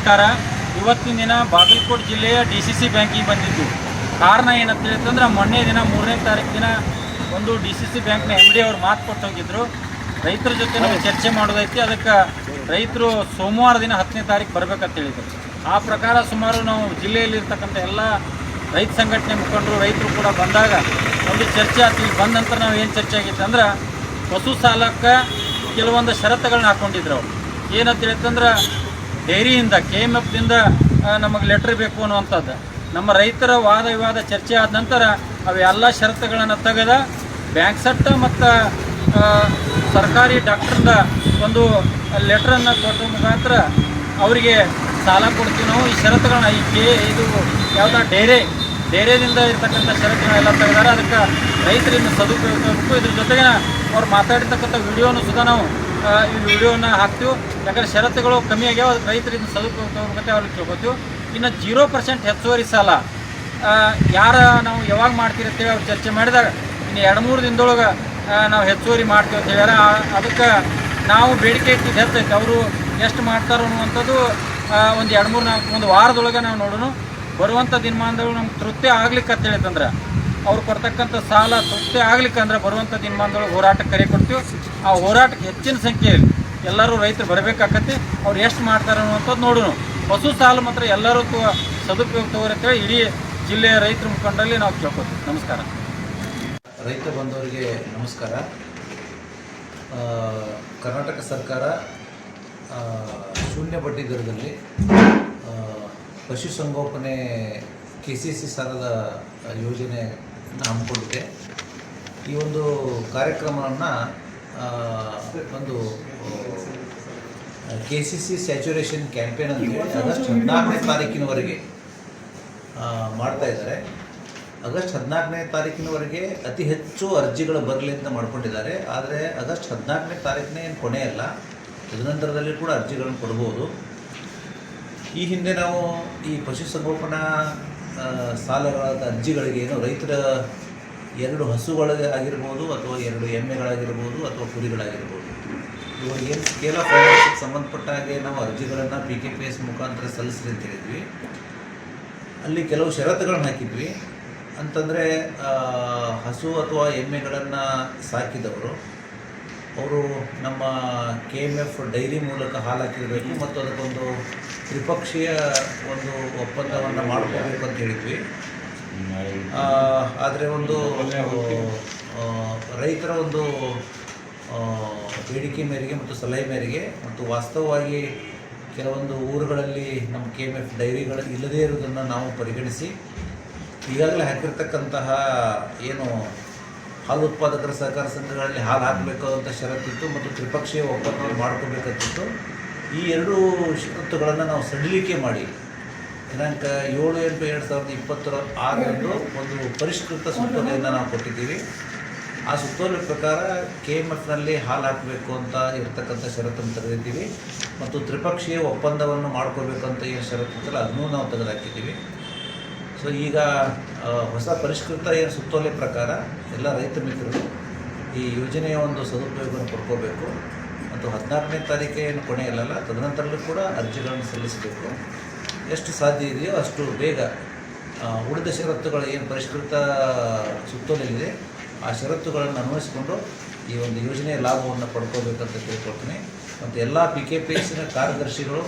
ನಮಸ್ಕಾರ. ಇವತ್ತಿನ ದಿನ ಬಾಗಲಕೋಟೆ ಜಿಲ್ಲೆಯ DCC ಬ್ಯಾಂಕಿಗೆ ಬಂದಿದ್ದು. ಕಾರಣ ಏನಂತ ಹೇಳಿದ್ರೆ ಮೊನ್ನೆ ದಿನ 3ನೇ ತಾರೀಕು ದಿನ ಒಂದು DCC ಬ್ಯಾಂಕ್ನ MD ಅವರು ಮಾತು ಕೊಟ್ಟು ಹೋಗಿದ್ರು, ರೈತರ ಜೊತೆ ನಾವು ಚರ್ಚೆ ಮಾಡೋದೈತಿ, ಅದಕ್ಕೆ ರೈತರು ಸೋಮವಾರ ದಿನ 10ನೇ ತಾರೀಕು ಬರಬೇಕಂತ ಹೇಳಿದರು. ಆ ಪ್ರಕಾರ ಸುಮಾರು ನಾವು ಜಿಲ್ಲೆಯಲ್ಲಿರ್ತಕ್ಕಂಥ ಎಲ್ಲ ರೈತ ಸಂಘಟನೆ ಮುಖಂಡರು ರೈತರು ಕೂಡ ಬಂದಾಗ ಒಂದು ಚರ್ಚೆ ಆಯ್ತು. ಬಂದ ನಂತರ ನಾವು ಏನು ಚರ್ಚೆ ಆಗಿತ್ತು ಅಂದ್ರೆ ಪಶು ಸಾಲಕ್ಕೆ ಕೆಲವೊಂದು ಷರತ್ತುಗಳನ್ನ ಹಾಕ್ಕೊಂಡಿದ್ರು ಅವರು. ಏನಂತ ಹೇಳಿತಂದ್ರೆ ಡೈರಿಯಿಂದ KMFದಿಂದ ನಮಗೆ ಲೆಟ್ರ್ ಬೇಕು ಅನ್ನುವಂಥದ್ದು. ನಮ್ಮ ರೈತರ ವಾದ ವಿವಾದ ಚರ್ಚೆ ಆದ ನಂತರ ಅವೆಲ್ಲ ಷರತ್ತುಗಳನ್ನು ತೆಗೆದ ಬ್ಯಾಂಕ್ ಸೆಟ್ ಮತ್ತು ಸರ್ಕಾರಿ ಡಾಕ್ಟ್ರಿಂದ ಒಂದು ಲೆಟ್ರನ್ನು ಕೊಟ್ಟ ಮುಖಾಂತರ ಅವರಿಗೆ ಸಾಲ ಕೊಡ್ತೀವಿ ನಾವು. ಈ ಷರತ್ತುಗಳನ್ನ ಇದು ಯಾವುದೋ ಡೈರಿಯಿಂದ ಇರ್ತಕ್ಕಂಥ ಷರತ್ತುಗಳೆಲ್ಲ ತೆಗೆದಾರೆ. ಅದಕ್ಕೆ ರೈತರಿಂದ ಸದುಪಯೋಗ ಆಗಬೇಕು. ಇದ್ರ ಜೊತೆಗೆ ಅವ್ರು ಮಾತಾಡಿರ್ತಕ್ಕಂಥ ವಿಡಿಯೋನು ಸುಧಾ ನಾವು ಈ ವಿಡಿಯೋನ ಹಾಕ್ತೀವಿ. ಯಾಕಂದರೆ ಷರತ್ತುಗಳು ಕಮ್ಮಿ ಆಗ್ಯಾವ, ಅದಕ್ಕೆ ರೈತರಿಂದ ಸದುಪಯೋಗ ತಗೋಬೇಕಂತ ಅವ್ರಿಗೆ ತಿಳ್ಕೊತೀವಿ. ಇನ್ನು 0% ಹೆಚ್ಚುವರಿ ಸಾಲ ನಾವು ಯಾವಾಗ ಮಾಡ್ತೀವಿ ಅಂತೇಳಿ ಅವ್ರು ಚರ್ಚೆ ಮಾಡಿದಾಗ ಇನ್ನು 2-3 ದಿನದೊಳಗೆ ನಾವು ಹೆಚ್ಚುವರಿ ಮಾಡ್ತೀವಿ ಅಂತ ಹೇಳ್ಯಾರ. ಅದಕ್ಕೆ ನಾವು ಬೇಡಿಕೆ ಇಟ್ಟಿದ್ದು ಹೆಚ್ಚೈತೆ. ಅವರು ಎಷ್ಟು ಮಾಡ್ತಾರೋ ಅನ್ನುವಂಥದ್ದು ಒಂದು 2-3-4 ವಾರದೊಳಗೆ ನಾವು ನೋಡೋಣ. ಬರುವಂಥ ದಿನಮಾನಗಳು ನಮ್ಗೆ ತೃಪ್ತಿ ಆಗ್ಲಿಕ್ಕೆ ಅಂತ ಹೇಳಿತಂದ್ರೆ ಅವ್ರು ಕೊಡ್ತಕ್ಕಂಥ ಸಾಲ ತೃಪ್ತಿ ಆಗ್ಲಿಕ್ಕೆ ಅಂದ್ರೆ ಬರುವಂಥ ದಿನಮಾನದೊಳಗೆ ಹೋರಾಟಕ್ಕೆ ಕರೆ ಕೊಡ್ತೀವಿ. ಆ ಹೋರಾಟಕ್ಕೆ ಹೆಚ್ಚಿನ ಸಂಖ್ಯೆಯಲ್ಲಿ ಎಲ್ಲರೂ ರೈತರು ಬರಬೇಕಾಗತ್ತೆ. ಅವ್ರು ಎಷ್ಟು ಮಾಡ್ತಾರೆ ಅನ್ನುವಂಥದ್ದು ನೋಡೋಣ. ಪಶು ಸಾಲ ಮಾತ್ರ ಎಲ್ಲರೂ ಸದುಪಯೋಗ ತಗೋರಿ ಅಂತೇಳಿ ಇಡೀ ಜಿಲ್ಲೆಯ ರೈತರ ಮುಖಂಡರಲ್ಲಿ ನಾವು ಕೇಳ್ಕೊತೀವಿ. ನಮಸ್ಕಾರ. ರೈತ ಬಂಧುವರಿಗೆ ನಮಸ್ಕಾರ. ಕರ್ನಾಟಕ ಸರ್ಕಾರ ಶೂನ್ಯ ಬಡ್ಡಿ ದರದಲ್ಲಿ ಪಶುಸಂಗೋಪನೆ KCC ಸಾಲದ ಯೋಜನೆ ಹಮ್ಮಿಕೊಂಡಿದೆ. ಈ ಒಂದು ಕಾರ್ಯಕ್ರಮವನ್ನು ಒಂದು KCC ಸ್ಯಾಚುರೇಷನ್ ಕ್ಯಾಂಪೇನ್ ಅಂತೇಳಿ ಆಗಸ್ಟ್ 14ನೇ ತಾರೀಕಿನವರೆಗೆ ಮಾಡ್ತಾ ಇದ್ದಾರೆ. ಆಗಸ್ಟ್ 14ನೇ ತಾರೀಕಿನವರೆಗೆ ಅತಿ ಹೆಚ್ಚು ಅರ್ಜಿಗಳು ಬರಲಿ ಅಂತ ಮಾಡ್ಕೊಂಡಿದ್ದಾರೆ. ಆದರೆ ಆಗಸ್ಟ್ 14ನೇ ತಾರೀಕನೇ ಏನು ಕೊನೆಯಲ್ಲ, ತದನಂತರದಲ್ಲಿ ಕೂಡ ಅರ್ಜಿಗಳನ್ನು ಕೊಡ್ಬೋದು. ಈ ಹಿಂದೆ ನಾವು ಈ ಪಶುಸಂಗೋಪನಾ ಸಾಲಗಳಾದ ಅರ್ಜಿಗಳಿಗೆ ಏನು ರೈತರ 2 ಹಸುಗಳಾಗಿರ್ಬೋದು ಅಥವಾ 2 ಎಮ್ಮೆಗಳಾಗಿರ್ಬೋದು ಅಥವಾ ಕುರಿಗಳಾಗಿರ್ಬೋದು, ಇವಾಗ ಏನು ಸ್ಕೇಲ್ ಆಫ್ ಫೈನಾನ್ಸಿಗೆ ಸಂಬಂಧಪಟ್ಟ ಹಾಗೆ ನಾವು ಅರ್ಜಿಗಳನ್ನು PKPS ಮುಖಾಂತರ ಸಲ್ಲಿಸ್ರಿ ಅಂತ ಹೇಳಿದ್ವಿ. ಅಲ್ಲಿ ಕೆಲವು ಷರತ್ತುಗಳನ್ನು ಹಾಕಿದ್ವಿ. ಅಂತಂದರೆ ಹಸು ಅಥವಾ ಎಮ್ಮೆಗಳನ್ನು ಸಾಕಿದವರು ಅವರು ನಮ್ಮ KMF ಡೈರಿ ಮೂಲಕ ಹಾಲು ಹಾಕಿರಬೇಕು ಮತ್ತು ಅದಕ್ಕೊಂದು ತ್ರಿಪಕ್ಷೀಯ ಒಂದು ಒಪ್ಪಂದವನ್ನು ಮಾಡ್ಕೋಬೇಕು ಅಂತ ಹೇಳಿದ್ವಿ. ಆದರೆ ಒಂದು ರೈತರ ಒಂದು ಬೇಡಿಕೆ ಮೇರೆಗೆ ಮತ್ತು ಸಲಹೆ ಮೇರೆಗೆ ಮತ್ತು ವಾಸ್ತವವಾಗಿ ಕೆಲವೊಂದು ಊರುಗಳಲ್ಲಿ ನಮ್ಮ KMF ಡೈರಿಗಳು ಇಲ್ಲದೇ ಇರುವುದನ್ನು ನಾವು ಪರಿಗಣಿಸಿ ಈಗಾಗಲೇ ಹಾಕಿರ್ತಕ್ಕಂತಹ ಏನು ಹಾಲು ಉತ್ಪಾದಕರ ಸಹಕಾರ ಸಂಘಗಳಲ್ಲಿ ಹಾಲು ಹಾಕಬೇಕಾದಂಥ ಷರತ್ತಿತ್ತು ಮತ್ತು ತ್ರಿಪಕ್ಷೀಯ ಒಪ್ಪಂದವನ್ನು ಮಾಡ್ಕೋಬೇಕಂತಿತ್ತು. ಈ 2 ಷರತ್ತುಗಳನ್ನು ನಾವು ಸಡಿಲಿಕೆ ಮಾಡಿ ದಿನಾಂಕ 7/8/2026 ಒಂದು ಪರಿಷ್ಕೃತ ಸುತ್ತೋಲೆಯನ್ನು ನಾವು ಕೊಟ್ಟಿದ್ದೀವಿ. ಆ ಸುತ್ತೋಲೆ ಪ್ರಕಾರ KMFನಲ್ಲಿ ಹಾಲು ಹಾಕಬೇಕು ಅಂತ ಇರತಕ್ಕಂಥ ಷರತ್ತನ್ನು ತೆಗೆದಿದ್ದೀವಿ ಮತ್ತು ತ್ರಿಪಕ್ಷೀಯ ಒಪ್ಪಂದವನ್ನು ಮಾಡ್ಕೋಬೇಕಂತ ಏನು ಷರತ್ತಿತ್ತಲ್ಲ ಅದನ್ನೂ ನಾವು ತೆಗೆದುಹಾಕಿದ್ದೀವಿ. ಸೊ ಈಗ ಹೊಸ ಪರಿಷ್ಕೃತ ಏನು ಸುತ್ತೋಲೆ ಪ್ರಕಾರ ಎಲ್ಲ ರೈತ ಮಿತ್ರರು ಈ ಯೋಜನೆಯ ಒಂದು ಸದುಪಯೋಗವನ್ನು ಪಡ್ಕೋಬೇಕು ಮತ್ತು 14ನೇ ತಾರೀಕೆ ಏನು ಕೊನೆ ಇಲ್ಲಲ್ಲ, ತದನಂತರಲ್ಲೂ ಕೂಡ ಅರ್ಜಿಗಳನ್ನು ಸಲ್ಲಿಸಬೇಕು. ಎಷ್ಟು ಸಾಧ್ಯ ಇದೆಯೋ ಅಷ್ಟು ಬೇಗ ಉಳಿದ ಷರತ್ತುಗಳು ಏನು ಪರಿಷ್ಕೃತ ಸುತ್ತೋಲೆಯಿದೆ ಆ ಷರತ್ತುಗಳನ್ನು ಅನ್ವಯಿಸಿಕೊಂಡು ಈ ಒಂದು ಯೋಜನೆಯ ಲಾಭವನ್ನು ಪಡ್ಕೋಬೇಕಂತ ತಿಳ್ಕೊಳ್ತೀನಿ. ಮತ್ತು ಎಲ್ಲ PKPSನ ಕಾರ್ಯದರ್ಶಿಗಳು,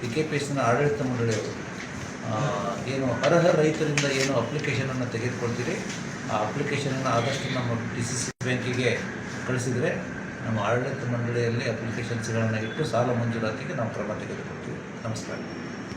PKPSನ ಆಡಳಿತ ಮಂಡಳಿಯವರು ಏನು ಅರ್ಹ ರೈತರಿಂದ ಏನು ಅಪ್ಲಿಕೇಶನನ್ನು ತೆಗೆದುಕೊಳ್ತೀರಿ ಆ ಅಪ್ಲಿಕೇಶನನ್ನು ಆದಷ್ಟು ನಮ್ಮ DCC ಬ್ಯಾಂಕಿಗೆ ಕಳಿಸಿದರೆ ನಮ್ಮ ಆಡಳಿತ ಮಂಡಳಿಯಲ್ಲಿ ಅಪ್ಲಿಕೇಶನ್ಸ್ಗಳನ್ನು ಇಟ್ಟು ಸಾಲ ಮಂಜೂರಾತಿಗೆ ನಾವು ಕ್ರಮ ತೆಗೆದುಕೊಳ್ತೀವಿ. ನಮಸ್ಕಾರ.